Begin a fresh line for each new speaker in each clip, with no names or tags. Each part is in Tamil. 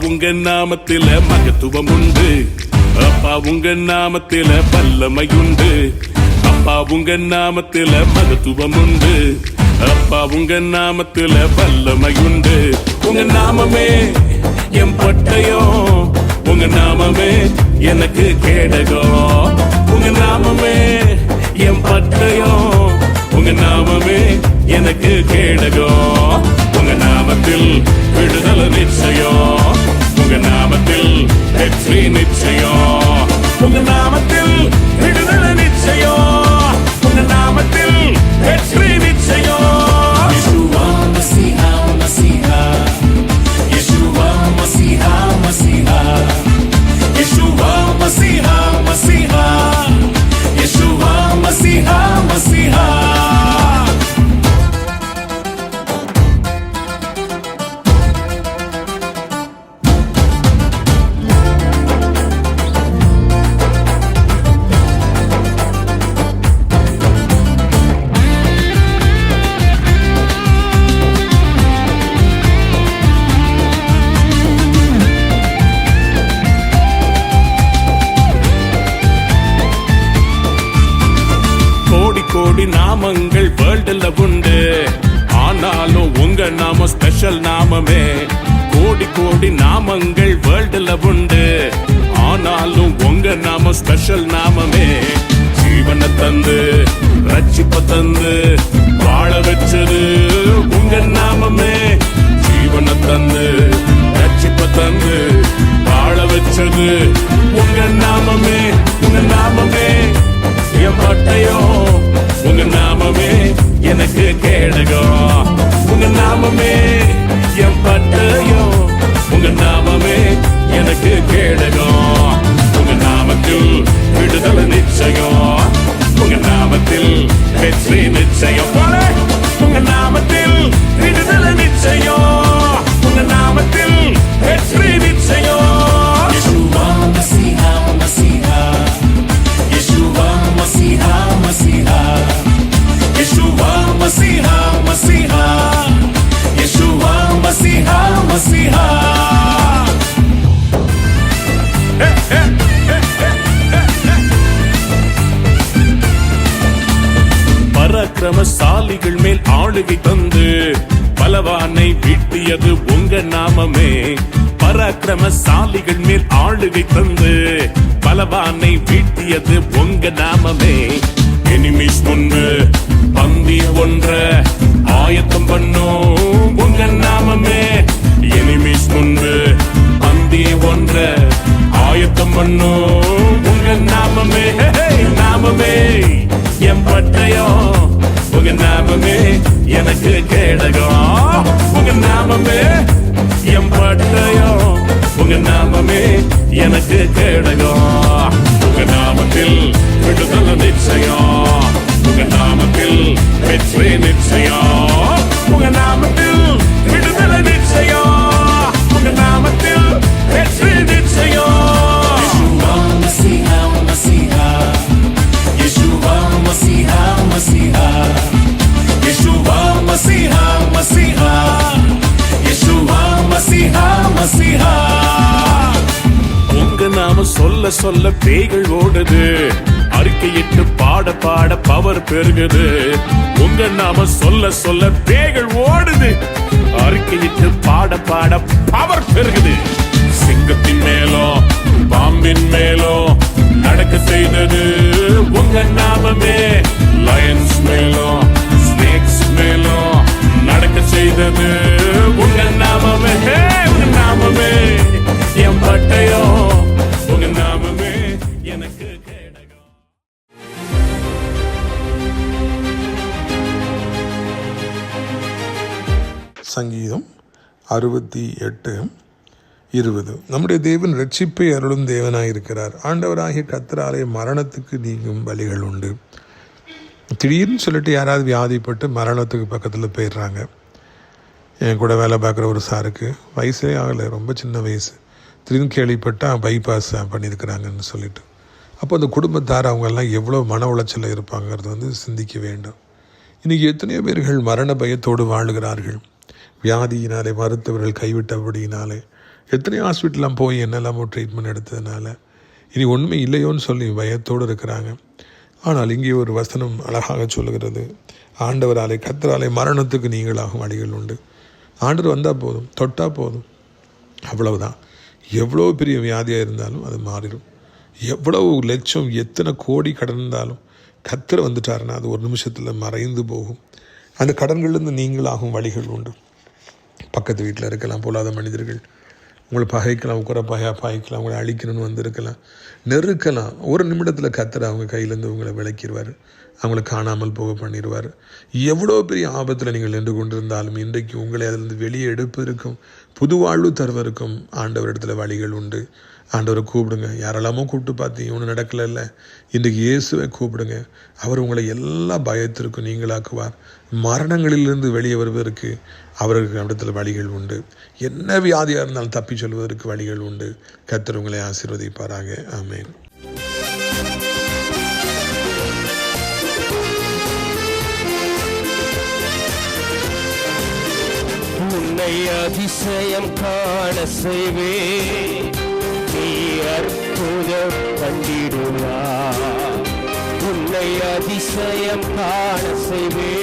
உங்க நாமத்தில மகத்துவம் உண்டு. அப்பா உங்க நாமத்தில வல்லமையுண்டு. அப்பா உங்க நாமத்தில மகத்துவம் உண்டு. அப்பா உங்க நாமத்தில வல்லமையுண்டு. உங்க நாமமே என் பட்டயம், உங்க நாமமே எனக்கு கேடகம். உங்க நாமமே என் பட்டயம், உங்க நாமமே எனக்கு கேடகம். உங்க நாமத்தில் விடுதலை நிச்சயம், உங்க நாமத்தில் வெற்றி நிச்சயம். உங்க நாமத்தில் விடுதலை நிச்சயம், உங்க நாமத்தில் வெற்றி நிச்சயம்.
Yeshua Masiha Masiha, Yeshua Masiha Masiha, Yeshua Masiha Masiha, Yeshua Masiha Masiha.
கோடி நாமங்கள் வேர்ல்டுல உண்டு, ஆனாலும் உங்க நாம ஸ்பெஷல் நாமமே. கோடி நாமங்கள் வேர்ல்டுல உண்டு, ஆனாலும் உங்க நாம ஸ்பெஷல் நாமமே. ஜீவனை தந்து ரட்சிப்ப தந்து வாழ வச்சது உங்க நாமமே. ஜீவனை தந்து ரட்சிப்ப தந்து வாழ வச்சது உங்க நாமமே. உங்க நாமமே என் பட்டயம், உங்க நாமமே எனக்கு கேடகம். உங்க நாமமே என் பட்டயம், உங்க நாமமே எனக்கு கேடகம். உங்க நாமத்தில் விடுதலை நிச்சயம், உங்க நாமத்தில் வெற்றி நிச்சயம். உங்க நாமத்தில் விடுதலை நிச்சயம், உங்க நாமத்தில் வெற்றி நிச்சயம்.
Yeshua Masiha Masiha, Yeshua Masiha Masiha, Yeshua Masiha Masiha, Yeshua Masiha Masiha.
பராக்கிரமசாலிகள் மேல் ஆளுகை தந்து பலவானை வீட்டியது உங்க நாமமே. பராக்கிரமசாலிகள் மேல் ஆளுகை தந்து பலவானை வீட்டியது உங்க நாமமே. எனிமிஸ் முன்பு பந்திய ஒன்ற ஆயத்தம் பண்ணும் உங்க நாமமே. எனிமிஸ் முன்பு பந்திய ஒன்ற ஆயத்தம் பண்ணும் உங்க நாமமே. நாமமே என் பட்டயம், உங்க நாமமே எனக்கு கேடகம். உங்க நாமமே என் பட்டயம், உங்க நாமமே எனக்கு கேடகம். உங்க நாமத்தில் விடுதலை நிச்சயம், உங்க நாமத்தில் வெற்றி நிச்சயம். உங்க நாமத்தில் விடுதலை நிச்சயம், உங்க நாமத்தில் வெற்றி நிச்சயம்.
Yeshua Masiha Masiha, Yeshua Masiha Masiha, Yeshua Masiha Masiha, Yeshua Masiha Masiha.
உங்க நாம சொல்ல சொல்ல பேய்கள் ஓடுது, அறிக்கையிட்டு பாட பாட பவர் பெருகுது. உங்க நாம சொல்ல சொல்ல பேய்கள் ஓடுது, அறிக்கையிட்டு பாட பாட பவர் பெருகுது. சிங்கத்தின் மேலோ பாம்பின் மேலோ நடக்க செய்தது உங்க நாமமே. லயன்ஸ் மேலோ ஸ்னேக்ஸ் மேலோ நடக்க செய்தது உங்க நாமமே. உங்க நாமமே என் பட்டயம், உங்க நாமமே எனக்கு கேடகம்.
சங்கீதம் 68:20. நம்முடைய தேவன் ரட்சிப்பை அருளும் தேவனாயிருக்கிறார். ஆண்டவராகிய கர்த்தராலே மரணத்துக்கு நீங்கும் வழிகள் உண்டு. திடீர்னு சொல்லிட்டு யாராவது வியாதிப்பட்டு மரணத்துக்கு பக்கத்தில் போயிடுறாங்க. என் கூட வேலை பார்க்குற ஒரு சாருக்கு வயசே ஆகலை, ரொம்ப சின்ன வயசு. திடீர்னு கேள்விப்பட்டால் பைபாஸ் பண்ணியிருக்கிறாங்கன்னு சொல்லிட்டு, அப்போ அந்த குடும்பத்தார் அவங்கெல்லாம் எவ்வளோ மன உளைச்சலில் இருப்பாங்கிறது சிந்திக்க வேண்டும். இன்றைக்கி எத்தனையோ பேர்கள் மரண பயத்தோடு வாழுகிறார்கள். வியாதியினாலே, மருத்துவர்கள் கைவிட்டபடியினாலே, எத்தனை ஹாஸ்பிட்டலாம் போய் என்னெல்லாமோ ட்ரீட்மெண்ட் எடுத்ததுனால இனி ஒன்றுமே இல்லையோன்னு சொல்லி பயத்தோடு இருக்கிறாங்க. ஆனால் இங்கே ஒரு வசனம் அழகாக சொல்லுகிறது, ஆண்டவராலே கர்த்தராலே மரணத்துக்கு நீங்களாகும் வழிகள் உண்டு. ஆண்டவர் வந்தால் போதும், தொட்டால் போதும், அவ்வளவுதான். எவ்வளோ பெரிய வியாதியாக இருந்தாலும் அது மாறிடும். எவ்வளவு லட்சம் எத்தனை கோடி கடன் இருந்தாலும் கர்த்தர் வந்துட்டாருன்னா அது ஒரு நிமிஷத்தில் மறைந்து போகும். அந்த கடன்கள்லேருந்து நீங்களாகும் வழிகள் உண்டு. பக்கத்து வீட்டில் இருக்கலாம் பொல்லாத மனிதர்கள், உங்களை பகைக்கலாம், உட்கார பாய்க்கலாம், உங்களை அழிக்கணும்னு வந்திருக்கலாம், நெருக்கலாம். ஒரு நிமிடத்தில் கர்த்தர் அவங்க கையிலேருந்து உங்களை விளக்கிடுவார், அவங்கள காணாமல் போக பண்ணிடுவார். எவ்வளோ பெரிய ஆபத்தில் நீங்கள் நின்று கொண்டிருந்தாலும் இன்றைக்கு உங்களை அதிலிருந்து வெளியே எடுப்பதற்கும் புது வாழ்வு தருவதற்கும் ஆண்டவரிடத்தில் வழிகள் உண்டு. ஆண்டவரை கூப்பிடுங்க. யாரெல்லாமோ கூப்பிட்டு பார்த்து இவனு நடக்கலைல்ல, இன்றைக்கு இயேசுவை கூப்பிடுங்க. அவர் உங்களை எல்லா பயத்திற்கும் நீங்களாக்குவார். மரணங்களிலிருந்து வெளியே வருவதற்கு அவருக்கு இடத்துல வழிகள் உண்டு. என்ன வியாதியாக இருந்தாலும் தப்பி சொல்வதற்கு வழிகள் உண்டு. கர்த்தர் உங்களை ஆசீர்வதிப்பாராக. ஆமென்.
உன்னை அதிசயம் காண செய்வே, நீ அற்புதம் கண்டிடுவா. உன்னை அதிசயம் காண செய்வே,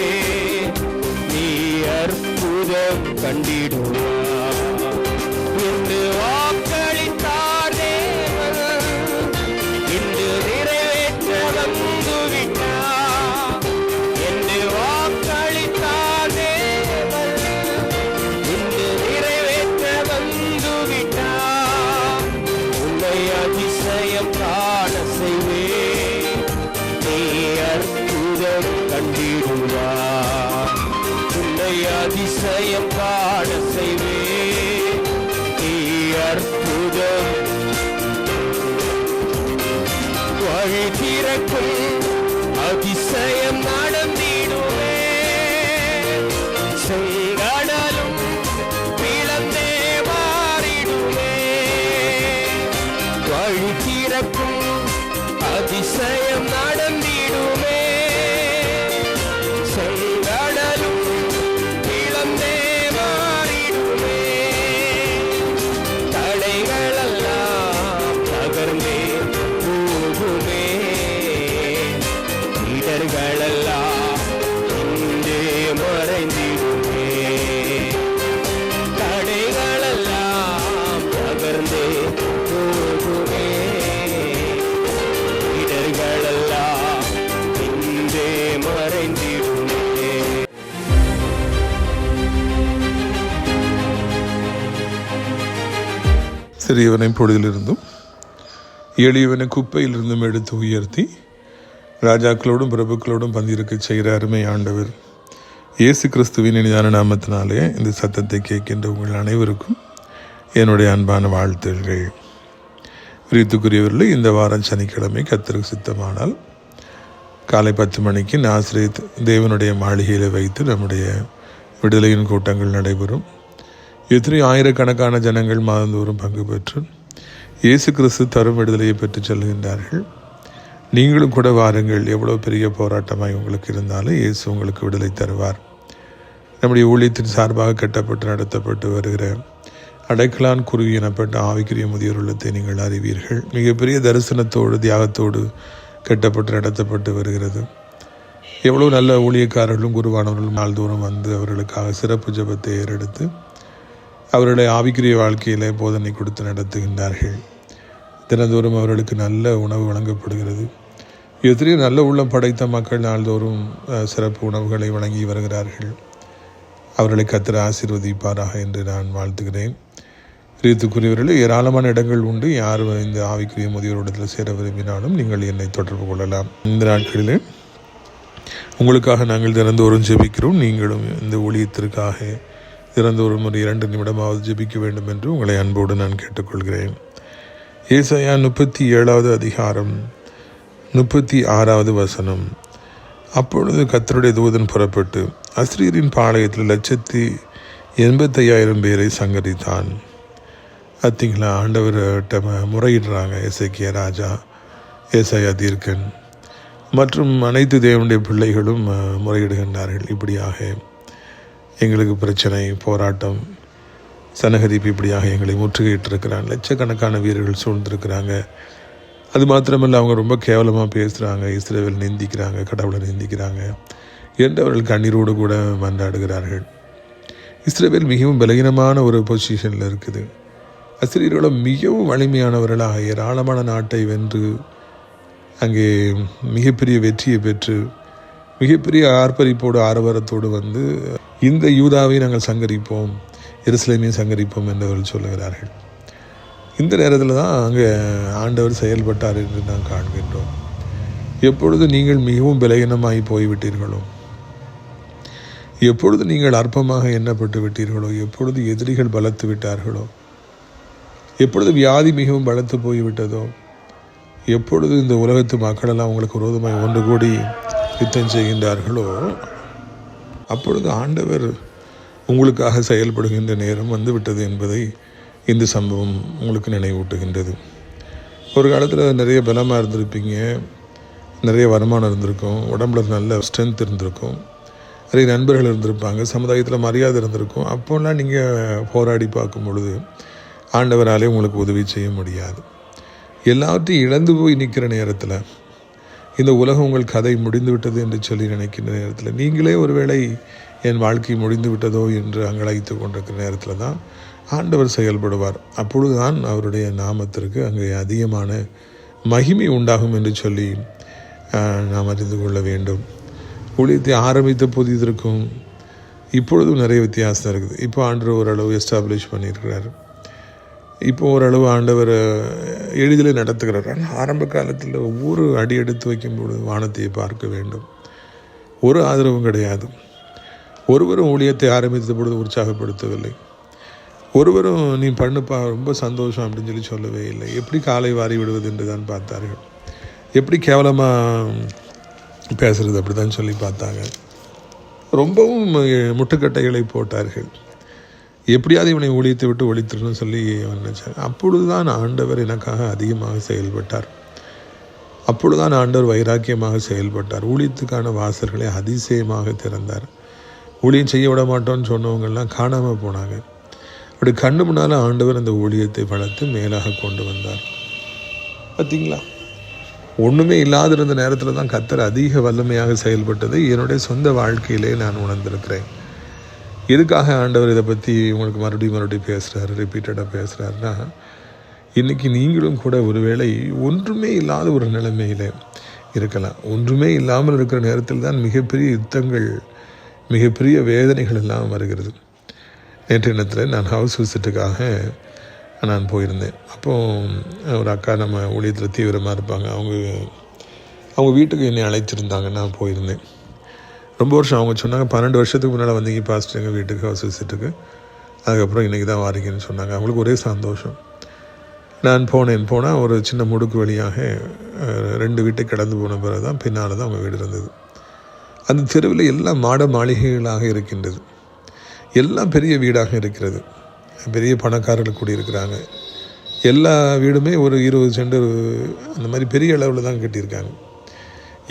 நீ அற்புதம் கண்டிடுவா. என்று வாக்களித்தார் தேவன், இன்று நிறைவேற்ற வந்துவிட்டார். என்று வாக்களித்தார் தேவன், இன்று நிறைவேற்ற வந்துவிட்டார். உன்னை அதிசயம் காண செய்வே, நீ அற்புதம் கண்டிடுவார். உன்னை அதிசயம் காண செய்வே, நீ அற்புதம். வழி திறக்கும் அதிசயம் நடந்திடுவே, செங்கடலும் பிளந்தே மாறிடுவே. வழி திறக்கும் அதிசயம் நடந்திடுவே, செங்கடலும் பிளந்தே மாறிடுவே. தடைகளெல்லாம் தகர்ந்தே போகுமே, இடர்களெல்லாம் இன்றே மறைந்திடுமே. தடைகளெல்லாம் தகர்ந்தே போகுமே, இடர்களெல்லாம் இன்றே மறைந்திடுமே.
சிறியவனை பொழுதிலிருந்தும் எளியவனை குப்பையிலிருந்தும் எடுத்து உயர்த்தி ராஜாக்களோடும் பிரபுக்களோடும் பந்திருக்க செய்கிற அருமை ஆண்டவர் இயேசு கிறிஸ்துவின் இனிதான நாமத்தினாலே இந்த சத்தத்தை கேட்கின்ற உங்கள் அனைவருக்கும் என்னுடைய அன்பான வாழ்த்துகள். பிரியத்துக்குரியவர்களே, இந்த வாரம் சனிக்கிழமை கர்த்தருக்கு சித்தமானால் காலை 10 மணிக்கு நாசரேத் தேவனுடைய மாளிகையில் வைத்து நம்முடைய விடுதலையின் கூட்டங்கள் நடைபெறும். எத்தனை ஆயிரக்கணக்கான ஜனங்கள் மாதந்தோறும் பங்கு பெற்று இயேசு கிறிஸ்து தரும் விடுதலையை பெற்று செல்கின்றார்கள். நீங்களும் கூட வாருங்கள். எவ்வளோ பெரிய போராட்டமாய் உங்களுக்கு இருந்தாலும் இயேசு உங்களுக்கு விடுதலை தருவார். நம்முடைய ஊழியத்தின் சார்பாக கட்டப்பட்டு நடத்தப்பட்டு வருகிற அடைக்கலான் குருவி எனப்பட்ட ஆவிக்குரிய முதியோர் உள்ளத்தை நீங்கள் அறிவீர்கள். மிகப்பெரிய தரிசனத்தோடு தியாகத்தோடு கட்டப்பட்டு நடத்தப்பட்டு வருகிறது. எவ்வளோ நல்ல ஊழியக்காரர்களும் குருவானவர்களும் நாள்தோறும் வந்து அவர்களுக்காக சிறப்பு ஜெபத்தை ஏறெடுத்து அவருடைய ஆவிக்குரிய வாழ்க்கையில் போதனை கொடுத்து நடத்துகின்றார்கள். தினந்தோறும் அவர்களுக்கு நல்ல உணவு வழங்கப்படுகிறது. எத்தனையோ நல்ல உள்ளம் படைத்த மக்கள் நாள்தோறும் சிறப்பு உணவுகளை வழங்கி வருகிறார்கள். அவர்களை கர்த்தர் ஆசீர்வதிப்பாராக என்று நான் வாழ்த்துகிறேன். பிரியத்துக்குரியவர்களே, ஏராளமான இடங்கள் உண்டு. யார் இந்த ஆவிக்குரிய முதியோரிடத்தில் சேர விரும்பினாலும் நீங்கள் என்னை தொடர்பு கொள்ளலாம். இந்த நாட்களிலே உங்களுக்காக நாங்கள் தினந்தோறும் ஜெபிக்கிறோம். நீங்களும் இந்த ஊழியத்திற்காக தினந்தோறும் ஒரு 2 நிமிடமாவது ஜெபிக்க வேண்டும் என்று உங்களை அன்போடு நான் கேட்டுக்கொள்கிறேன். ஏசாயா 37வது அதிகாரம் 36வது வசனம். அப்பொழுது கர்த்தருடைய தூதன் புறப்பட்டு அஸ்ரீரின் பாளையத்தில் 185,000 பேரை சங்கரித்தான். பார்த்தீங்களா, ஆண்டவர்கிட்ட முறையிடுறாங்க எசேக்கியா ராஜா, ஏசாயா தீர்க்கன் மற்றும் அனைத்து தேவனுடைய பிள்ளைகளும் முறையிடுகின்றார்கள். இப்படியாக எங்களுக்கு பிரச்சனை, போராட்டம், சனகரிப்பு இப்படியாக எங்களை முற்றுகையிட்டிருக்கிறான். லட்சக்கணக்கான வீரர்கள் சூழ்ந்திருக்கிறாங்க. அது மாத்திரமல்ல, அவங்க ரொம்ப கேவலமாக பேசுகிறாங்க, இஸ்ரவேல் நிந்திக்கிறாங்க, கடவுளை நிந்திக்கிறாங்க என்று அவர்கள் கண்ணீரோடு கூட மன்றாடுகிறார்கள். இஸ்ரவேல் மிகவும் பலகீனமான ஒரு பொசிஷனில் இருக்குது. அசிரியர்களும் மிகவும் வலிமையானவர்களாக ஏராளமான நாட்டை வென்று அங்கே மிகப்பெரிய வெற்றியை பெற்று மிகப்பெரிய ஆர்ப்பரிப்போடு ஆரவாரத்தோடு வந்து இந்த யூதாவை நாங்கள் சங்கரிப்போம், எருசலேமையும் சங்கரிப்போம் என்று அவர்கள் சொல்லுகிறார்கள். இந்த நேரத்தில் தான் அங்கே ஆண்டவர் செயல்பட்டார் என்று நாம் காண்கின்றோம். எப்பொழுது நீங்கள் மிகவும் பலகீனமாகி போய்விட்டீர்களோ, எப்பொழுது நீங்கள் அற்பமாக எண்ணப்பட்டு விட்டீர்களோ, எப்பொழுது எதிரிகள் பலத்து விட்டார்களோ, எப்பொழுது வியாதி மிகவும் பலத்து போய்விட்டதோ, எப்பொழுது இந்த உலகத்து மக்களெல்லாம் உங்களுக்கு விரோதமாய் ஒன்று கூடி யுத்தம் செய்கின்றார்களோ, அப்பொழுது ஆண்டவர் உங்களுக்காக செயல்படுகின்ற நேரம் வந்துவிட்டது என்பதை இந்த சம்பவம் உங்களுக்கு நினைவூட்டுகின்றது. ஒரு காலத்தில் நிறைய பலமாக இருந்திருப்பீங்க, நிறைய வருமானம் இருந்திருக்கும், உடம்புல நல்ல ஸ்ட்ரென்த் இருந்திருக்கும், நிறைய நண்பர்கள் இருந்திருப்பாங்க, சமுதாயத்தில் மரியாதை இருந்திருக்கும். அப்போல்லாம் நீங்கள் போராடி பார்க்கும் பொழுது ஆண்டவராலே உங்களுக்கு உதவி செய்ய முடியாது. எல்லாவற்றையும் இழந்து போய் நிற்கிற நேரத்தில், இந்த உலகம் உங்கள் கதை முடிந்து விட்டது என்று சொல்லி நினைக்கின்ற நேரத்தில், நீங்களே ஒருவேளை என் வாழ்க்கை முடிந்து விட்டதோ என்று அங்கலாய்த்து கொண்டிருக்கிற நேரத்தில் தான் ஆண்டவர் செயல்படுவார். அப்பொழுது தான் அவருடைய நாமத்திற்கு அங்கே அதிகமான மகிமை உண்டாகும் என்று சொல்லி நாம் அறிந்து கொள்ள வேண்டும். ஊழியத்தை ஆரம்பித்த புதியதற்கும் இப்பொழுதும் நிறைய வித்தியாசம் இருக்குது. இப்போ ஆண்டவர் ஓரளவு எஸ்டாப்ளிஷ் பண்ணியிருக்கிறார். இப்போ ஓரளவு ஆண்டவர் எளிதில் நடத்துகிறார். ஆனால் ஆரம்ப காலத்தில் ஒவ்வொரு அடி எடுத்து வைக்கும்பொழுது வானத்தை பார்க்க வேண்டும். ஒரு ஆதரவும் கிடையாது. ஒருவரும் ஊழியத்தை ஆரம்பித்த பொழுது உற்சாகப்படுத்தவில்லை. ஒருவரும் நீ பண்ணுப்பா ரொம்ப சந்தோஷம் அப்படின்னு சொல்லி சொல்லவே இல்லை. எப்படி காலை வாரி விடுவது என்று தான் பார்த்தார்கள். எப்படி கேவலமாக பேசுறது அப்படி தான் சொல்லி பார்த்தாங்க. ரொம்பவும் முட்டுக்கட்டைகளை போட்டார்கள். எப்படியாவது இவனை ஊழியத்தை விட்டு ஒழித்துடணும்னு சொல்லி நினைச்சாங்க. அப்பொழுதுதான் ஆண்டவர் எனக்காக அதிகமாக செயல்பட்டார். அப்பொழுதுதான் ஆண்டவர் வைராக்கியமாக செயல்பட்டார். ஊழியத்துக்கான வாசல்களை அதிசயமாக திறந்தார். ஊழியம் செய்ய விட மாட்டோன்னு சொன்னவங்கெல்லாம் காணாமல் போனாங்க. அப்படி கண்ணு முன்னால் ஆண்டவர் அந்த ஊழியத்தை வளர்த்து மேலாக கொண்டு வந்தார். பார்த்தீங்களா, ஒன்றுமே இல்லாதிருந்த நேரத்தில் தான் கர்த்தர் அதிக வல்லமையாக செயல்பட்டதை என்னுடைய சொந்த வாழ்க்கையிலே நான் உணர்ந்திருக்கிறேன். எதுக்காக ஆண்டவர் இதை பற்றி உங்களுக்கு மறுபடியும் பேசுகிறாரு, ரிப்பீட்டடாக பேசுகிறாருன்னா, இன்றைக்கி நீங்களும் கூட ஒருவேளை ஒன்றுமே இல்லாத ஒரு நிலைமையில் இருக்கலாம். ஒன்றுமே இல்லாமல் இருக்கிற நேரத்தில் தான் மிகப்பெரிய யுத்தங்கள், மிகப்பெரிய வேதனைகள் எல்லாம் வருகிறது. நேற்று தினத்தில் நான் ஹவுஸ் விசிட்டுக்காக நான் போயிருந்தேன். அப்போது ஒரு அக்கா நம்ம ஊழியத்தில் தீவிரமாக இருப்பாங்க, அவங்க வீட்டுக்கு என்னை அழைச்சிருந்தாங்க. நான் போயிருந்தேன். ரொம்ப வருஷம் அவங்க சொன்னாங்க, 12 வருஷத்துக்கு முன்னால் வந்தீங்க பாஸ்டர் எங்கள் வீட்டுக்கு ஹவுஸ் விசிட்டுக்கு, அதுக்கப்புறம் இன்றைக்கி தான் வாரீங்கன்னு சொன்னாங்க. அவங்களுக்கு ஒரே சந்தோஷம். நான் போனால் ஒரு சின்ன முடுக்கு வழியாக 2 வீட்டை கடந்து போன பிறகு தான் பின்னால் தான் அவங்க வீடு இருந்தது. அந்த தெருவில் எல்லாம் மாட மாளிகைகளாக இருக்கின்றது. எல்லாம் பெரிய வீடாக இருக்கிறது. பெரிய பணக்காரர்கள் கூடியிருக்கிறாங்க. எல்லா வீடுமே ஒரு 20 சென்ட் அந்த மாதிரி பெரிய அளவில் தான் கட்டியிருக்காங்க.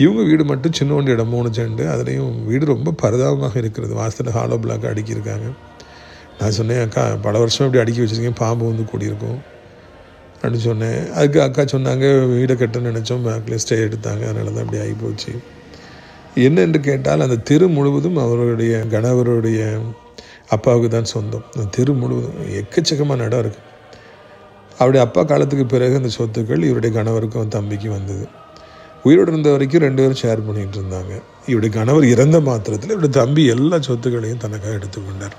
இவங்க வீடு மட்டும் சின்ன இடம் 3 சென்ட். அதுலேயும் வீடு ரொம்ப பரிதாபமாக இருக்கிறது. வாசலில் ஹாலோ பிளாக் அடுக்கியிருக்காங்க. நான் சொன்னேன், அக்கா பல வருஷம் இப்படி அடுக்கி வச்சுருக்கீங்க, பாம்பு வந்து கூடியிருக்கும் அப்படின்னு சொன்னேன். அதுக்கு அக்கா சொன்னாங்க, வீடை கட்டணும்னு நினச்சோம், பேங்க்லேயே ஸ்டே எடுத்தாங்க, அதனால தான் அப்படி ஆகிப்போச்சு. என்ன என்று கேட்டால், அந்த தெரு முழுவதும் அவருடைய கணவருடைய அப்பாவுக்கு தான் சொந்தம். அந்த தெரு முழுவதும் எக்கச்சக்கமான இடம் இருக்குது. அவருடைய அப்பா காலத்துக்கு பிறகு அந்த சொத்துக்கள் இவருடைய கணவருக்கும் தம்பிக்கும் வந்தது. உயிரோடு இருந்த வரைக்கும் 2 பேரும் ஷேர் பண்ணிகிட்டு இருந்தாங்க. இவருடைய கணவர் இறந்த மாத்திரத்தில் இவருடைய தம்பி எல்லா சொத்துக்களையும் தனக்காக எடுத்துக்கொண்டார்.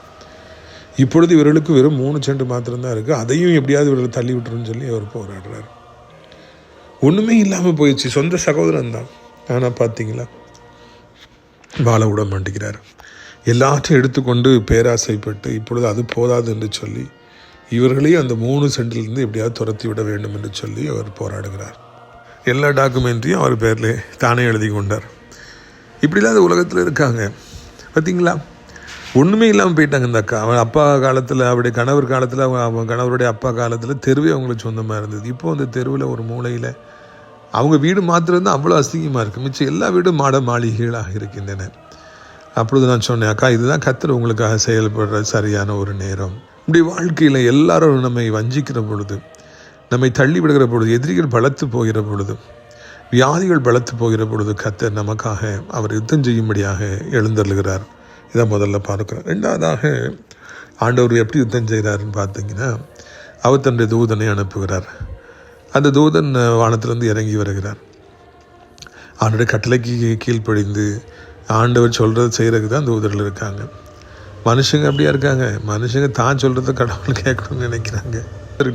இப்பொழுது இவர்களுக்கு வெறும் 3 சென்ட் மாத்திரம்தான் இருக்குது. அதையும் எப்படியாவது இவர்களை தள்ளி விட்டுருன்னு சொல்லி அவர் போராடுறார். ஒன்றுமே இல்லாமல் போயிடுச்சு. சொந்த சகோதரன் தான். ஆனால் பார்த்தீங்களா, வாழ விட மாட்டேங்கிறார். எல்லாத்தையும் எடுத்துக்கொண்டு பேராசைப்பட்டு இப்பொழுது அது போதாது என்று சொல்லி இவர்களையும் அந்த 3 சென்டிலிருந்து எப்படியாவது துரத்தி விட வேண்டும் என்று சொல்லி அவர் போராடுகிறார். எல்லா டாக்குமெண்ட்டையும் அவர் பேரில் தானே எழுதி கொண்டார். இப்படிலாம் அந்த உலகத்தில் இருக்காங்க. பார்த்தீங்களா, ஒன்றுமே இல்லாமல் போயிட்டாங்க. இந்த அக்கா அவன் அப்பா காலத்தில், அவருடைய கணவர் காலத்தில், அவன் கணவருடைய அப்பா காலத்தில் தெருவே அவங்களுக்கு சொந்தமாக இருந்தது. இப்போது அந்த தெருவில் ஒரு மூலையில் அவங்க வீடு மாத்திரம் தான் அவ்வளோ அசிங்கமாக இருக்குது. மிச்சம் எல்லா வீடும் மாட மாளிகைகளாக இருக்கின்றன. அப்பொழுது நான் சொன்னேன், அக்கா இதுதான் கர்த்தர் உங்களுக்காக செயல்படுற சரியான ஒரு நேரம். இப்படி வாழ்க்கையில் எல்லாரும் நம்மை வஞ்சிக்கிற பொழுது, நம்மை தள்ளி விடுகிற பொழுது, எதிரிகள் பலத்து போகிற பொழுது, வியாதிகள் பலத்து போகிற பொழுது கர்த்தர் நமக்காக அவர் யுத்தம் செய்யும்படியாக எழுந்தருளுகிறார். இதை முதல்ல பார்க்குறோம். ரெண்டாவதாக ஆண்டவர் எப்படி யுத்தம் செய்கிறாருன்னு பார்த்தீங்கன்னா, அவர் தன்னுடைய தூதனை அனுப்புகிறார். அந்த தூதன் வானத்திலிருந்து இறங்கி வருகிறார். அவனுடைய கட்டளைக்கு கீழ்ப்படிந்து ஆண்டவர் சொல்கிறது செய்கிறதுக்கு தான் தூதர்கள் இருக்காங்க. மனுஷங்க அப்படியா இருக்காங்க? மனுஷங்க தான் சொல்கிறத கடவுள் கேட்கணும்னு நினைக்கிறாங்க.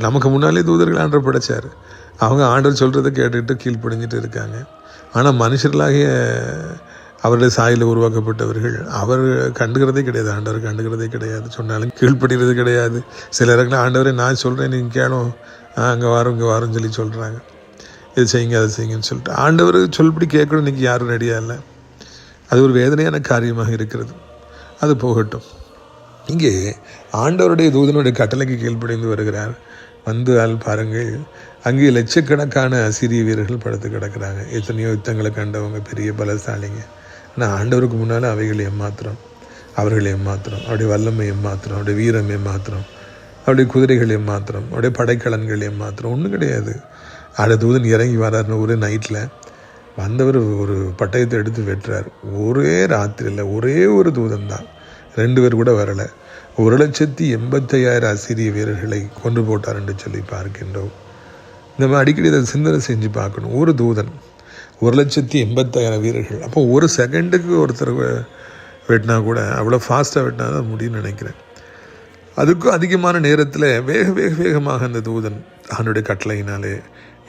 நமக்கு முன்னாலே தூதர்கள் ஆண்டவர் படைச்சார். அவங்க ஆண்டவர் சொல்கிறத கேட்டுக்கிட்டு கீழ்ப்படிஞ்சிட்டு இருக்காங்க. ஆனால் மனுஷர்களாகிய அவருடைய சாயலில் உருவாக்கப்பட்டவர்கள் அவர் கண்டுக்கிறதே கிடையாது. ஆண்டவர் கண்டுக்கிறதே கிடையாது. சொன்னாலும் கீழ்ப்படுகிறது கிடையாது. சிலருக்கு ஆண்டவரை நான் சொல்கிறேன் நீங்கள் கேளும், அங்கே வரும் இங்கே வரும்னு சொல்லி சொல்கிறாங்க. இது செய்யுங்க அதை செய்யுங்கன்னு சொல்லிட்டு ஆண்டவர் சொல்படி கேட்கணும் இன்றைக்கி யாரும் ரெடியாக இல்லை. அது ஒரு வேதனையான காரியமாக இருக்கிறது. அது போகட்டும். இங்கே ஆண்டவருடைய தூதனுடைய கட்டளைக்கு கீழ்ப்படிந்து வருகிறார். வந்தால் பாருங்கள், அங்கே லட்சக்கணக்கான அசீரிய வீரர்கள் படுத்து கிடக்கிறாங்க. எத்தனையோ யுத்தங்களை கண்டவங்க, பெரிய பலசாலிங்க. ஆனால் ஆண்டவருக்கு முன்னால் அவைகள் ஏமாத்திரம், அவர்கள் ஏமாத்திரம், அவருடைய வல்லமை ஏமாத்திரம், அவருடைய வீரம் ஏமாத்திரம், அவருடைய குதிரைகள் ஏமாத்திரம், அவருடைய படைக்கலன்கள் ஏமாத்திரம், ஒன்றும் கிடையாது. அந்த தூதன் இறங்கி வராருன்னு ஒரே நைட்டில் வந்தவர் ஒரு பட்டயத்தை எடுத்து வெட்டுறார். ஒரே ராத்திரியில் ஒரே ஒரு தூதன் தான், 2 பேர் கூட வரலை. 1,85,000 அசீரிய வீரர்களை கொன்று போட்டார் என்று சொல்லி பார்க்கின்றோம். நம்ம அடிக்கடி அதை சிந்தனை செஞ்சு பார்க்கணும். ஒரு தூதன் 1,80,000 வீரர்கள். அப்போ ஒரு செகண்டுக்கு ஒருத்தர் வெட்டினா கூட அவ்வளோ ஃபாஸ்ட்டாக வெட்டினா தான் முடியும்னு நினைக்கிறேன். அதுக்கும் அதிகமான நேரத்தில் வேகமாக அந்த தூதன் அவனுடைய கட்டளையினாலே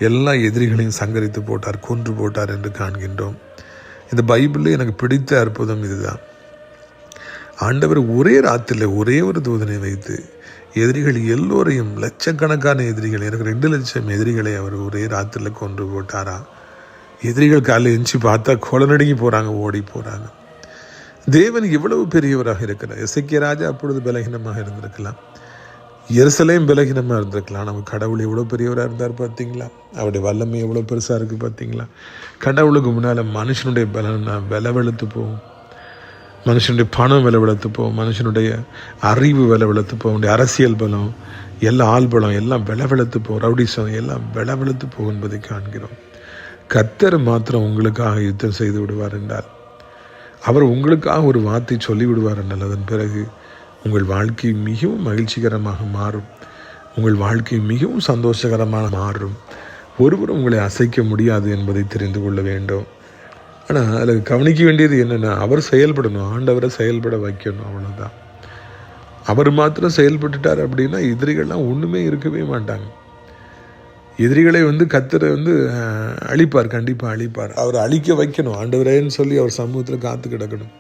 எல்லா எதிரிகளையும் சங்கரித்து போட்டார், கொன்று போட்டார் என்று காண்கின்றோம். இந்த பைபிளில் எனக்கு பிடித்த அற்புதம் இதுதான். ஆண்டவர் ஒரே ராத்திரியில் ஒரே ஒரு தூதனை வைத்து எதிரிகள் எல்லோரையும், லட்சக்கணக்கான எதிரிகள், எனக்கு 2 லட்சம் எதிரிகளை அவர் ஒரே ராத்திரியில் கொன்று போட்டாரா. எதிரிகள் காலையில் எஞ்சி பார்த்தா கொலநடுங்கி போகிறாங்க, ஓடி போகிறாங்க. தேவன் எவ்வளவு பெரியவராக இருக்கிறார். எசேக்கியா ராஜா அப்பொழுது பலகீனமாக இருந்திருக்கலாம், எருசலேம் பலகீனமாக இருந்திருக்கலாம். நம்ம கடவுள் எவ்வளோ பெரியவராக இருந்தார் பார்த்தீங்களா? அவருடைய வல்லமை எவ்வளோ பெருசாக இருக்குது பார்த்தீங்களா? கடவுளுக்கு முன்னால் மனுஷனுடைய பலம் விலவெழுத்து போகும், மனுஷனுடைய பணம் விலவெழுத்து போகும், மனுஷனுடைய அறிவு விலவெழுத்து போகும், அரசியல் பலம், எல்லா ஆள் பலம் எல்லாம் விலவெழுத்து போகும், ரவுடிசம் எல்லாம் விலவெழுத்து போகும் என்பதை காண்கிறோம். கர்த்தர் மாத்திரம் உங்களுக்காக யுத்தம் செய்து விடுவார் என்றால், அவர் உங்களுக்காக ஒரு வார்த்தை சொல்லிவிடுவார் என்றால், அதன் பிறகு உங்கள் வாழ்க்கை மிகவும் மகிழ்ச்சிகரமாக மாறும். உங்கள் வாழ்க்கை மிகவும் சந்தோஷகரமாக மாறும். ஒருவரும் உங்களை அசைக்க முடியாது என்பதை தெரிந்து கொள்ள வேண்டும். ஆனால் அதில் கவனிக்க வேண்டியது என்னென்னா, அவர் செயல்படணும், ஆண்டவரை செயல்பட வைக்கணும், அவ்வளோதான். அவர் மாத்திரம் செயல்பட்டுட்டார் அப்படின்னா எதிரிகள்லாம் ஒன்றுமே இருக்கவே மாட்டாங்க. எதிரிகளை கர்த்தரை அழிப்பார், கண்டிப்பாக அழிப்பார். அவர் அழிக்க வைக்கணும், ஆண்டவரேன்னு சொல்லி அவர் சமூகத்தில் காத்து கிடக்கணும்.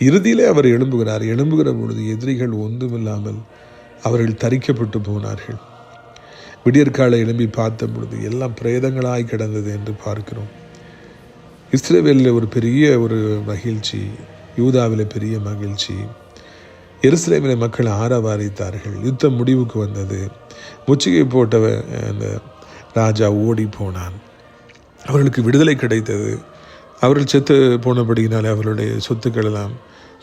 இறுதியிலே அவர் எழும்புகிற பொழுது எதிரிகள் ஒன்றுமில்லாமல் அவர்கள் தரிக்கப்பட்டு போனார்கள். விடியற்காலை எழும்பி பார்த்த பொழுது எல்லாம் பிரேதங்களாய் கிடந்தது என்று பார்க்கிறோம். இஸ்ரவேலில் ஒரு பெரிய ஒரு மகிழ்ச்சி, யூதாவில் பெரிய மகிழ்ச்சி. எருசலேமிலே மக்கள் ஆரவாரித்தார்கள். யுத்தம் முடிவுக்கு வந்தது. முற்றுகை போட்டவ அந்த ராஜா ஓடி போனான். அவர்களுக்கு விடுதலை கிடைத்தது. அவர்கள் செத்து போனபடியினாலே அவர்களுடைய சொத்துக்கள் எல்லாம்,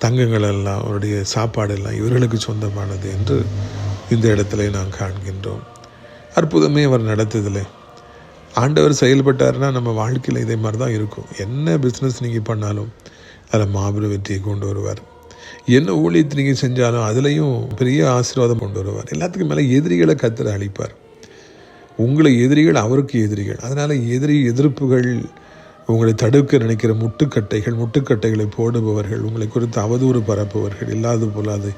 தங்கங்கள் எல்லாம், அவருடைய சாப்பாடெல்லாம் இவர்களுக்கு சொந்தமானது என்று இந்த இடத்துல நாம் காண்கின்றோம். அற்புதமே அவர் நடத்ததில்லை. ஆண்டவர் செயல்பட்டார்னா நம்ம வாழ்க்கையில் இதே மாதிரி தான் இருக்கும். என்ன பிஸ்னஸ் நீங்கள் பண்ணாலும் அதில் மாபெரும் வெற்றியை கொண்டு வருவார். என்ன ஊழியத்தை நீங்கள் செஞ்சாலும் அதுலேயும் பெரிய ஆசீர்வாதம் கொண்டு வருவார். எல்லாத்துக்கும் மேலே எதிரிகளை கர்த்தர் அழிப்பார். உங்களை எதிரிகள் அவருக்கு எதிரிகள். அதனால் எதிர்ப்புகள், உங்களை தடுக்க நினைக்கிற முட்டுக்கட்டைகளை போடுபவர்கள், உங்களை குறித்து அவதூறு பரப்புவர்கள், இல்லாது போலாது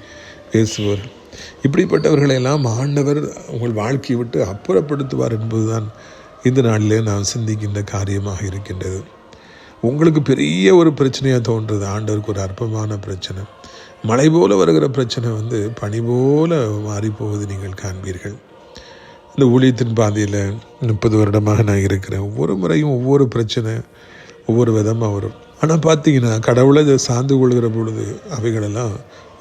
பேசுபவர்கள், இப்படிப்பட்டவர்களெல்லாம் ஆண்டவர் உங்கள் வாழ்க்கையை விட்டு அப்புறப்படுத்துவார் என்பதுதான் இந்த நாளிலே நான் சிந்திக்கின்ற காரியமாக இருக்கின்றது. உங்களுக்கு பெரிய ஒரு பிரச்சனையாக தோன்றுறது, ஆண்டவருக்கு ஒரு அற்பமான பிரச்சனை. மழை போல வருகிற பிரச்சனை பனி போல மாறிப்போவது நீங்கள் காண்பீர்கள். இந்த ஊழியத்தின் பாதையில் 30 வருடமாக நான் இருக்கிறேன். ஒவ்வொரு முறையும் ஒவ்வொரு பிரச்சனை ஒவ்வொரு விதமாக வரும். ஆனால் பார்த்தீங்கன்னா கடவுளை சார்ந்து கொள்கிற பொழுது அவைகளெல்லாம்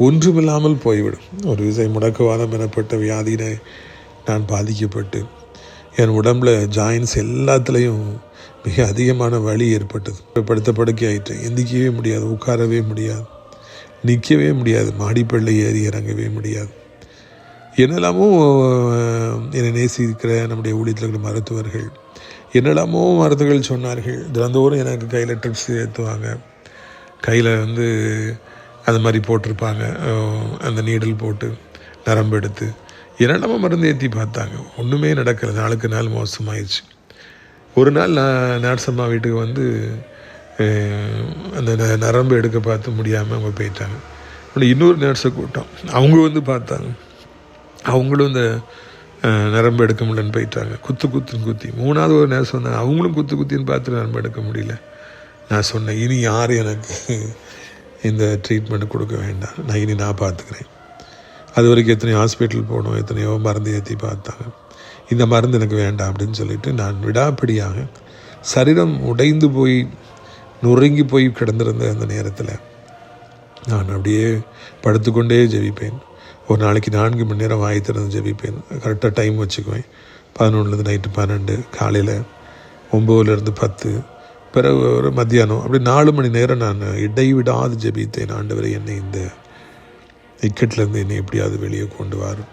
ஒன்றுமில்லாமல் போய்விடும். ஒரு விசை முடக்குவாதம் எனப்பட்ட வியாதியினை நான் பாதிக்கப்பட்டு என் உடம்பில் ஜாயின்ஸ் எல்லாத்துலேயும் மிக அதிகமான வலி ஏற்பட்டது. படுத்த படுக்கை ஆகிட்டேன். எந்திக்கவே முடியாது, உட்காரவே முடியாது, நிற்கவே முடியாது, மாடிப்பள்ளி ஏறி இறங்கவே முடியாது. என்னெல்லாமோ என்னை நேசிக்கிற நம்முடைய ஊழியத்தில் இருக்கிற மருத்துவர்கள் என்னெல்லாமோ மருத்துவர்கள் சொன்னார்கள். தினந்தோறும் எனக்கு கையில் ட்ரிப்ஸ் ஏற்றுவாங்க, கையில் அந்த மாதிரி போட்டிருப்பாங்க, அந்த நீடல் போட்டு நரம்பு எடுத்து என்னெல்லாமோ மருந்து ஏற்றி பார்த்தாங்க. ஒன்றுமே நடக்கலை. நாளுக்கு நாள் மோசமாயிடுச்சு. ஒரு நாள் நான் நர்சம்மா வீட்டுக்கு அந்த நரம்பு எடுக்க பார்த்து முடியாமல் அவங்க போயிட்டாங்க. இன்னொரு நர்ஸை கூட்டம், அவங்க பார்த்தாங்க. அவங்களும் இந்த நரம்பு எடுக்க முடியலன்னு போயிட்டாங்க. குத்தி 3வது ஒரு நர்ஸ் வந்தாங்க. அவங்களும் குத்தின்னு பார்த்து நரம்பு எடுக்க முடியல. நான் சொன்னேன், இனி யாரும் எனக்கு இந்த ட்ரீட்மெண்ட் கொடுக்க வேண்டாம், நான் பார்த்துக்கிறேன். அது வரைக்கும் எத்தனையோ ஹாஸ்பிட்டல் போகணும், எத்தனையோ மருந்து ஏற்றி பார்த்தாங்க. இந்த மருந்து எனக்கு வேண்டாம் அப்படின்னு சொல்லிட்டு நான் விடாப்பிடியாக சரீரம் உடைந்து போய் நொறுங்கி போய் கிடந்திருந்த அந்த நேரத்தில் நான் அப்படியே படுத்துக்கொண்டே ஜெபிப்பேன். ஒரு நாளைக்கு 4 மணி நேரம் வாய் திறந்து ஜெபிப்பேன். கரெக்டாக டைம் வச்சுக்குவேன். 11 நைட்டு 12, காலையில் 9லேருந்து 10, பிறகு ஒரு மத்தியானம், அப்படி 4 மணி நேரம் நான் இடைவிடாது ஜெபித்தேன். ஆண்டவரை என்னை இந்த இக்கட்டிலேருந்து என்னை எப்படியாவது வெளியே கொண்டு வரும்,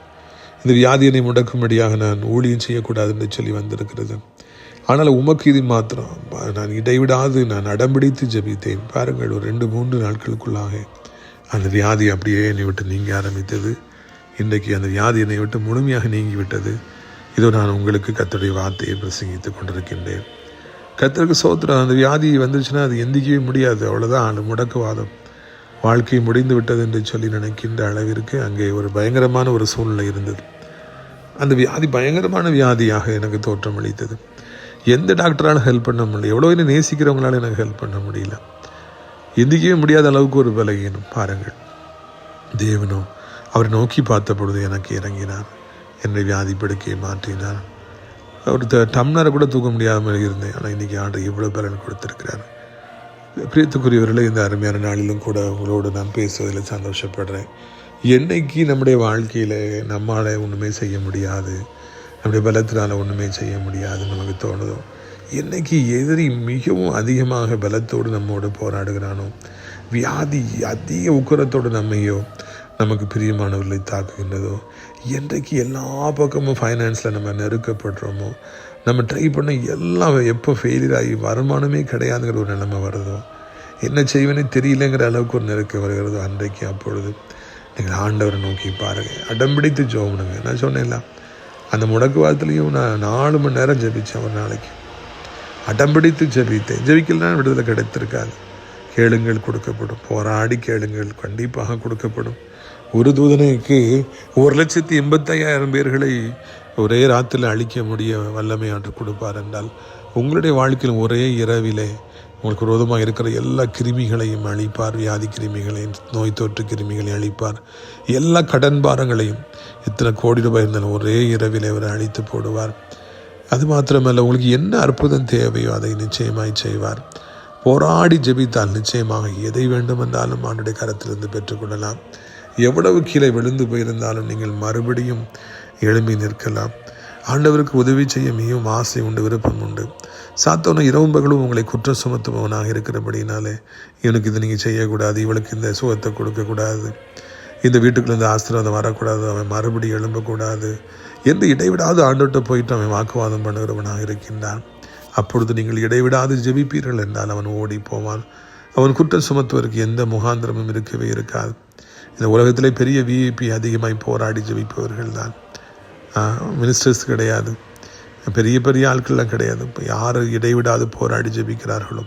இந்த வியாதியினை முடக்கும்படியாக நான் ஊழியம் செய்யக்கூடாது என்று சொல்லி வந்திருக்கிறது. ஆனால் உமக்கு இது மாத்திரம் நான் இடைவிடாது நான் அடம்பிடித்து ஜெபித்தேன். பாருங்கள், ஒரு 2-3 நாட்களுக்குள்ளாக அந்த வியாதி அப்படியே என்னை விட்டு நீங்க ஆரம்பித்தது. இன்றைக்கு அந்த வியாதி என்னை விட்டு முழுமையாக நீங்கிவிட்டது. இதோ நான் உங்களுக்கு கர்த்தருடைய வார்த்தையை பிரசங்கித்து கொண்டிருக்கின்றேன். கர்த்தருக்கு ஸ்தோத்திரம். அந்த வியாதி வந்துச்சுன்னா அது எந்திக்கவே முடியாது, அவ்வளோதான். அந்த முடக்குவாதம், வாழ்க்கை முடிந்து விட்டது என்று சொல்லி நினைக்கின்ற அளவிற்கு அங்கே ஒரு பயங்கரமான ஒரு சூழ்நிலை இருந்தது. அந்த வியாதி பயங்கரமான வியாதியாக எனக்கு தோற்றமளித்தது. எந்த டாக்டராலும் ஹெல்ப் பண்ண முடியல, எவ்வளோ என்ன நேசிக்கிறவங்களால எனக்கு ஹெல்ப் பண்ண முடியல. எந்திக்கவே முடியாத அளவுக்கு ஒரு பலகீனம். பாருங்கள், தேவனோ அவரை நோக்கி பார்த்த பொழுது எனக்கு இறங்கினார், என்னை வியாதி படுக்கையை மாற்றினார். ஒரு டம்ளரை கூட தூக்க முடியாமல் இருந்தேன். ஆனால் இன்றைக்கி ஆண்டு இவ்வளோ பலன் கொடுத்துருக்கிறார். பிரியத்துக்குரியவர்களே, இந்த அருமையான நாளிலும் கூட உங்களோடு நான் பேசுவதில் சந்தோஷப்படுறேன். என்னைக்கு நம்முடைய வாழ்க்கையில் நம்மளால் ஒன்றுமே செய்ய முடியாது, நம்முடைய பலத்தினால் ஒன்றுமே செய்ய முடியாது நமக்கு தோணுதோ, என்னைக்கு எதிரி மிகவும் அதிகமாக பலத்தோடு நம்மோடு போராடுகிறானோ, வியாதி அதிக உக்கரத்தோடு நம்மையோ நமக்கு பிரியமானவர்களை தாக்குகின்றதோ, என்றைக்கு எல்லா பக்கமும் ஃபைனான்ஸில் நம்ம நெருக்கப்படுறோமோ, நம்ம ட்ரை பண்ண எல்லாம் எப்போ ஃபெயிலியர் ஆகி வருமானமே கிடையாதுங்கிற ஒரு நிலைமை வருதோ, என்ன செய்வேனே தெரியலங்கிற அளவுக்கு ஒரு நெருக்கம் வருகிறதோ, அன்றைக்கு அப்பொழுது நீங்கள் ஆண்டவரை நோக்கி பாருங்கள், அடம்பிடித்து ஜெபம்னுங்க. நான் சொன்னேன்ல, அந்த முடக்குவாதத்துலேயும் நான் 4 மணி நேரம் ஜெபித்தேன். ஒரு நாளைக்கு அடம்பிடித்து ஜெபித்தேன். ஜெபிக்கலனா விடுதலை கிடைத்திருக்காது. கேளுங்கள் கொடுக்கப்படும், போராடி கேளுங்கள் கண்டிப்பாக கொடுக்கப்படும். ஒரு தூதனுக்கு 1,85,000 பேர்களை ஒரே ராத்திரில் அழிக்க முடிய வல்லமை ஆண்டு கொடுப்பார் என்றால், உங்களுடைய வாழ்க்கையில் ஒரே இரவிலே உங்களுக்கு விரோதமாக இருக்கிற எல்லா கிருமிகளையும் அழிப்பார். வியாதி கிருமிகளையும், நோய் தொற்று கிருமிகளையும் அழிப்பார். எல்லா கடன் பாரங்களையும், எத்தனை கோடி ரூபாய் இருந்தாலும் ஒரே இரவிலே அவர் அழித்து போடுவார். அது மாத்திரமல்ல, உங்களுக்கு என்ன அற்புதம் தேவையோ அதை நிச்சயமாய் செய்வார். போராடி ஜெபித்தால் நிச்சயமாக எதை வேண்டுமென்றாலும் ஆண்டுடைய கரத்திலிருந்து பெற்றுக்கொள்ளலாம். எவ்வளவு கீழே விழுந்து போயிருந்தாலும் நீங்கள் மறுபடியும் எழும்பி நிற்கலாம். ஆண்டவருக்கு உதவி செய்ய மிகவும் ஆசை உண்டு, விருப்பம் உண்டு. சாத்தானும் இரவும் பகலும் உங்களை குற்றம் சுமத்துபவனாக இருக்கிறபடினாலே, இவனுக்கு இதை நீங்கள் செய்யக்கூடாது, இவளுக்கு இந்த சுகத்தை கொடுக்கக்கூடாது, இந்த வீட்டுக்குள்ள இந்த ஆசீர்வாதம் வரக்கூடாது, அவன் மறுபடியும் எழும்பக்கூடாது என்று இடைவிடாது ஆண்டோட்ட போயிட்டு அவன் வாக்குவாதம் பண்ணுகிறவனாக இருக்கின்றான். அப்பொழுது நீங்கள் இடைவிடாது ஜெபிப்பீர்கள் என்றால் அவன் ஓடி போவான். அவன் குற்றம் சுமத்துவதற்கு எந்த முகாந்திரமும் இருக்கவே இருக்காது. இந்த உலகத்திலே பெரிய விஐபி அதிகமாய் போராடி ஜெபிப்பவர்கள் தான். மினிஸ்டர்ஸ் கிடையாது, பெரிய பெரிய ஆட்கள்லாம் கிடையாது. இப்போ யார் இடைவிடாது போராடி ஜெபிக்கிறார்களோ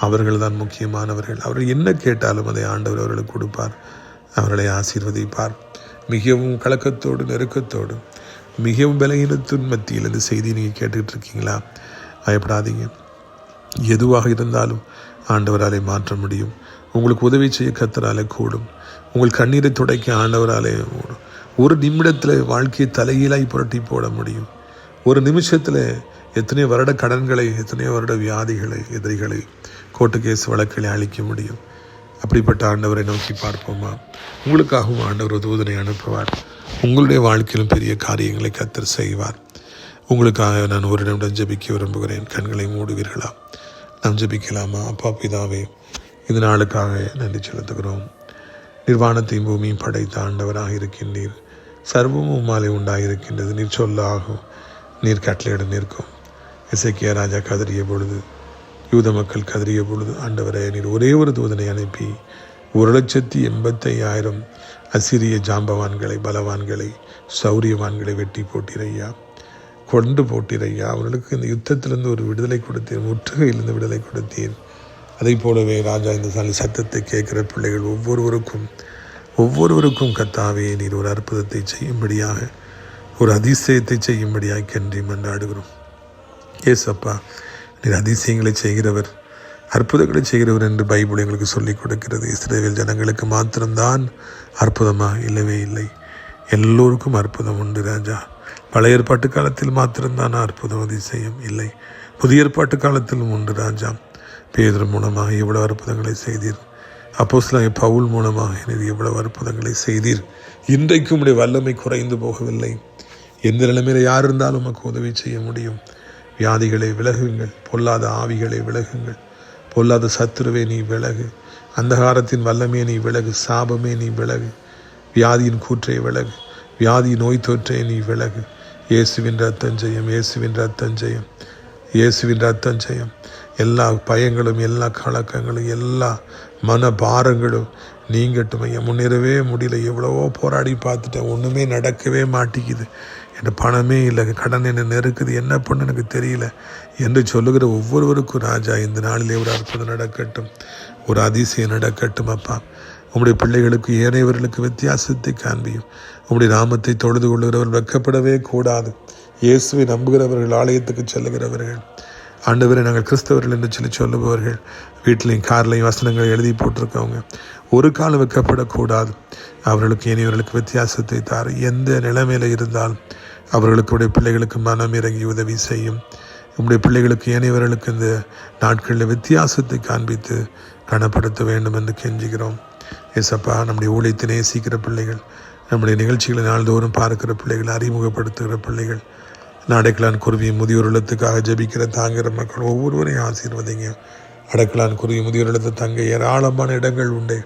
அவர்கள் தான் முக்கியமானவர்கள். அவர்கள் என்ன கேட்டாலும் அதை ஆண்டவர் அவர்களுக்கு கொடுப்பார், அவர்களை ஆசீர்வதிப்பார். மிகவும் கலக்கத்தோடு நெருக்கத்தோடு மிகவும் பலகீனத்தின் மத்தியில் இந்த செய்தியை நீங்கள் கேட்டுக்கிட்டு இருக்கீங்களா? பயப்படாதீங்க. எதுவாக இருந்தாலும் ஆண்டவராலே மாற்ற முடியும். உங்களுக்கு உதவி செய்ய கர்த்தராலே கூடும். உங்கள் கண்ணீரை துடைக்க ஆண்டவராலே ஒரு நிமிடத்தில் வாழ்க்கையை தலைகீழாய் புரட்டி போட முடியும். ஒரு நிமிஷத்தில் எத்தனையோ வருட கடன்களை, எத்தனையோ வருட வியாதிகளை, எதிரிகளை, கோர்ட்டு கேஸ் வழக்குகளை அழிக்க முடியும். அப்படிப்பட்ட ஆண்டவரை நோக்கி பார்ப்போமா? உங்களுக்காகவும் ஆண்டவர் தூதனை அனுப்புவார். உங்களுடைய வாழ்க்கையிலும் பெரிய காரியங்களை கர்த்தர் செய்வார். உங்களுக்காக நான் ஒரு நிமிடம் ஜெபிக்க விரும்புகிறேன். கண்களை மூடுவீர்களா? நாம் ஜெபிக்கலாமா? அப்பா பிதாவே, இந்த நாளுக்காக நன்றி செலுத்துகிறோம். நிர்வாணத்தையும் பூமியும் படைத்த ஆண்டவராக இருக்கின்றீர். சர்வமும் உம்மாலே உண்டாயிருக்கின்றது. நீர் சொல்லாகும், நீர் கட்டளையிட நிற்கும். எசேக்கியா ராஜா கதறிய பொழுது, யூத மக்கள் கதறிய பொழுது, ஆண்டவரே நீர் ஒரே ஒரு தூதனை அனுப்பி 1,85,000 அசிரிய ஜாம்பவான்களை, பலவான்களை, சௌரியவான்களை வெட்டி போட்டிரையா, கொண்டு போட்டிரையா. அவர்களுக்கு இந்த யுத்தத்திலிருந்து ஒரு விடுதலை கொடுத்தீர், முற்றுகையிலிருந்து விடுதலை கொடுத்தீர். அதை போலவே ராஜா இந்த சத்தத்தை கேட்கிற பிள்ளைகள் ஒவ்வொருவருக்கும் கர்த்தாவே நீர் ஒரு அற்புதத்தை செய்யும்படியாக, ஒரு அதிசயத்தை செய்யும்படியாக கென்றி மன்றாடுகிறோம். ஏசப்பா, நீர் அதிசயங்களை செய்கிறவர், அற்புதங்களை செய்கிறவர் என்று பைபிள் எங்களுக்கு சொல்லிக் கொடுக்கிறது. இஸ்ரவேல் ஜனங்களுக்கு மாத்திரம்தான் அற்புதமா? இல்லவே இல்லை, எல்லோருக்கும் அற்புதம் உண்டு ராஜா. பழைய ஏற்பாட்டு காலத்தில் மாத்திரம்தான் அற்புதம் அதிசயம் இல்லை, புதிய ஏற்பாட்டு காலத்திலும் உண்டு ராஜா. பேதுரு மூலமாக எவ்வளவு அற்புதங்களை செய்தீர், அப்போஸ்தலனாகிய பவுல் மூலமாக நீர் எவ்வளவு அற்புதங்களை செய்தீர். இன்றைக்கும் உடைய வல்லமை குறைந்து போகவில்லை. எந்த நிலைமையில யார் இருந்தாலும் நமக்கு உதவி செய்ய முடியும். வியாதிகளை விலகுங்கள், பொல்லாத ஆவிகளை விலகுங்கள், பொல்லாத சத்துருவை நீ விலகு, அந்தகாரத்தின் வல்லமையை நீ விலகு, சாபமே நீ விலகு, வியாதியின் கூற்றை விலகு, வியாதி நோய் தொற்றை நீ விலகு. இயேசுவின் ரத்தம் ஜெயம், இயேசுவின் ரத்தம் ஜெயம், இயேசுவின் ரத்தம் ஜெயம். எல்லா பயங்களும், எல்லா கலக்கங்களும், எல்லா மனபாரங்களும் நீங்கட்டும் ஐயா. முன்னேறவே முடியல, எவ்வளவோ போராடி பார்த்துட்டேன், ஒன்றுமே நடக்கவே மாட்டேங்குது, என் பணமே இல்லை, கடன் என்ன நெருக்குது, என்ன பண்ணு எனக்கு தெரியல என்று சொல்லுகிற ஒவ்வொருவருக்கும் ராஜா இந்த நாளிலே ஒரு அற்புதம் நடக்கட்டும், ஒரு அதிசயம் நடக்கட்டும். அப்பா, உம்முடைய பிள்ளைகளுக்கு ஏனையவர்களுக்கு வித்தியாசத்தை காண்பியும். உம்முடைய நாமத்தை தொழுது கொள்ளுகிறவர்கள் வெட்கப்படவே கூடாது. இயேசுவை நம்புகிறவர்கள், ஆலயத்துக்கு செல்லுகிறவர்கள், ஆண்டவரை நாங்கள் கிறிஸ்தவர்கள் என்று சொல்லுபவர்கள், வீட்டிலையும் கார்லையும் வசனங்களை எழுதி போட்டிருக்கவங்க ஒரு காலம் வைக்கப்படக்கூடாது. அவர்களுக்கு இனியவர்களுக்கு வித்தியாசத்தை தார். எந்த நிலைமையில் இருந்தாலும் அவர்களுக்கு உடைய பிள்ளைகளுக்கு மனம் இறங்கி உதவி செய்யும். உடைய பிள்ளைகளுக்கு இனியவர்களுக்கு இந்த நாட்களில் வித்தியாசத்தை காண்பித்து கனப்படுத்த வேண்டும் என்று கெஞ்சுகிறோம். ஏசப்பா, நம்முடைய ஊழியத்தை நேசிக்கிற பிள்ளைகள், நம்முடைய நிகழ்ச்சிகளை நாள்தோறும் பார்க்கிற பிள்ளைகள், அறிமுகப்படுத்துகிற பிள்ளைகள், அடைக்கலான் குருவி முதியோர் இல்லத்துக்காக ஜபிக்கிற தாங்கிற மக்கள் ஒவ்வொருவரையும் ஆசீர்வதிங்க. அடைக்கலான் குருவி முதியோர் இல்லத்தை தங்க ஏராளமான இடங்கள் உண்டு.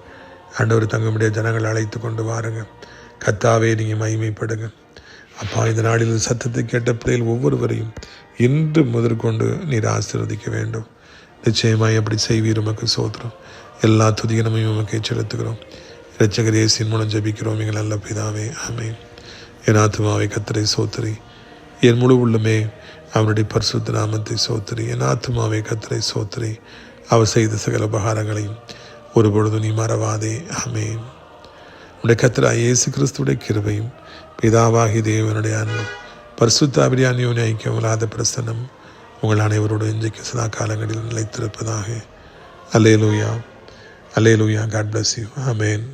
ஆண்டவர் தங்கமுடைய ஜனங்களை அழைத்து கொண்டு வாருங்க. கர்த்தாவே நீங்கள் மகிமைப்படுங்க. அப்பா, இந்த நாளில் சத்தத்தை கேட்ட பிள்ளைகள் ஒவ்வொருவரையும் இன்று முதற்கொண்டு நீர் ஆசீர்வதிக்க வேண்டும். நிச்சயமாய் அப்படி செய்வீர். உமக்கு சோத்திரம். எல்லா துதிகனமையும் உமக்கு செலுத்துகிறோம். இரட்சகர் இயேசுவின் மூலம் ஜபிக்கிறோம் எங்கள் நல்ல பிதாவே, ஆமென். என் ஆத்துமாவை கர்த்தரை சோத்திரி, என் முழு உள்ளமே அவருடைய பரிசுத்த நாமத்தை சோத்திரி. என் ஆத்துமாவை கர்த்தரை சோத்திரி, அவர் செய்த சகல உபகாரங்களையும் ஒருபொழுது நீ மறவாதே, ஆமென். உடைய கர்த்தராகிய இயேசு கிறிஸ்துடைய கிருபையும் பிதாவாகி தேவனுடைய அன்பும் பரிசுத்த ஆவியானவரின் ஐக்கியமில்லாத பிரசன்னம் உங்கள் அனைவரோடு இன்றைக்கு சதா காலங்களில் நிலைத்திருப்பதாக. அல்லேலூயா, அல்லேலூயா. God bless you. ஆமென்.